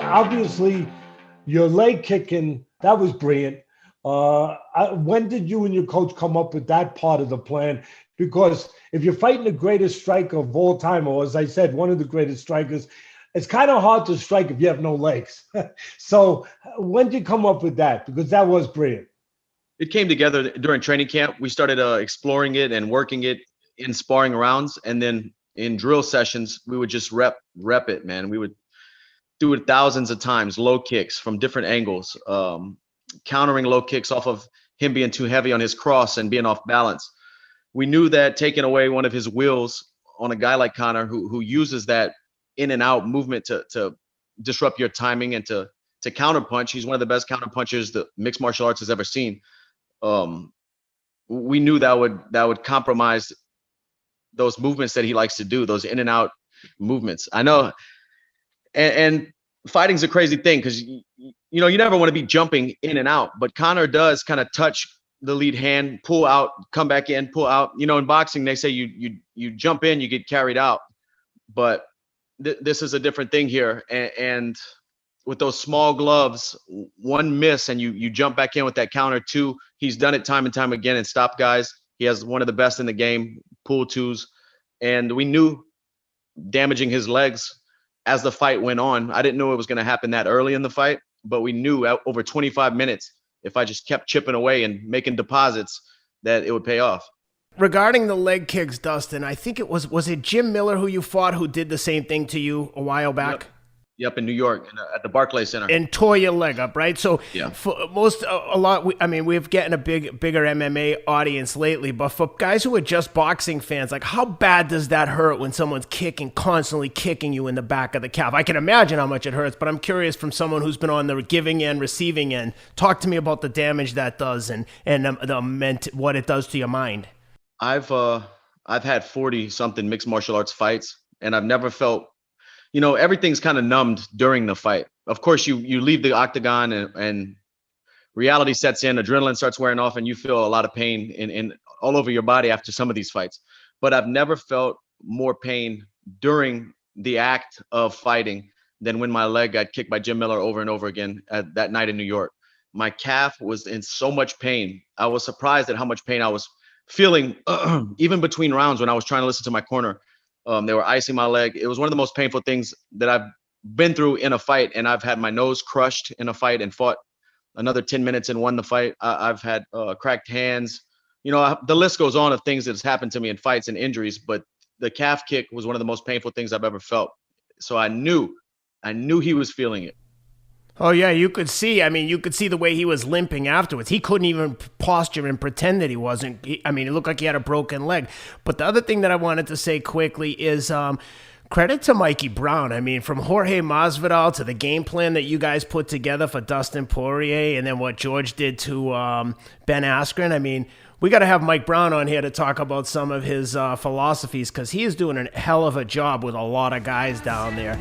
Obviously, your leg kicking, that was brilliant. When did you and your coach come up with that part of the plan? Because if you're fighting the greatest striker of all time, or as I said, one of the greatest strikers, it's kind of hard to strike if you have no legs. So when did you come up with that? Because that was brilliant. It came together during training camp. We started exploring it and working it in sparring rounds. And then in drill sessions, we would just rep it, man. We would do it thousands of times, low kicks from different angles, countering low kicks off of him being too heavy on his cross and being off balance. We knew that taking away one of his wheels on a guy like Conor, who uses that in and out movement to disrupt your timing and to counter punch. He's one of the best counter punchers that mixed martial arts has ever seen. We knew that would compromise those movements that he likes to do, those in and out movements. I know, and fighting's a crazy thing because you never want to be jumping in and out, but Conor does kind of touch the lead hand, pull out, come back in, pull out. In boxing they say you jump in, you get carried out, but this is a different thing here. And with those small gloves, one miss and you jump back in with that counter two. He's done it time and time again and stopped guys. He has one of the best in the game, pull twos. And we knew damaging his legs as the fight went on. I didn't know it was going to happen that early in the fight, but we knew over 25 minutes, if I just kept chipping away and making deposits, that it would pay off. Regarding the leg kicks, Dustin, I think it was it Jim Miller who you fought who did the same thing to you a while back? Yep, in New York, at the Barclays Center. And tore your leg up, right? So yeah. For we're getting a bigger MMA audience lately, but for guys who are just boxing fans, like how bad does that hurt when someone's constantly kicking you in the back of the calf? I can imagine how much it hurts, but I'm curious from someone who's been on the giving end, receiving end, talk to me about the damage that does and what it does to your mind. I've had 40 something mixed martial arts fights, and I've never felt, everything's kind of numbed during the fight. Of course, you leave the octagon and reality sets in, adrenaline starts wearing off, and you feel a lot of pain in all over your body after some of these fights. But I've never felt more pain during the act of fighting than when my leg got kicked by Jim Miller over and over again that night in New York. My calf was in so much pain. I was surprised at how much pain I was feeling even between rounds when I was trying to listen to my corner. They were icing my leg. It was one of the most painful things that I've been through in a fight, and I've had my nose crushed in a fight and fought another 10 minutes and won the fight. I've had cracked hands. The list goes on of things that's happened to me in fights and injuries, but the calf kick was one of the most painful things I've ever felt. So I knew he was feeling it. Oh, yeah, you could see the way he was limping afterwards. He couldn't even posture and pretend that he wasn't. It looked like he had a broken leg. But the other thing that I wanted to say quickly is credit to Mikey Brown. From Jorge Masvidal to the game plan that you guys put together for Dustin Poirier and then what George did to Ben Askren. We got to have Mike Brown on here to talk about some of his philosophies because he is doing a hell of a job with a lot of guys down there.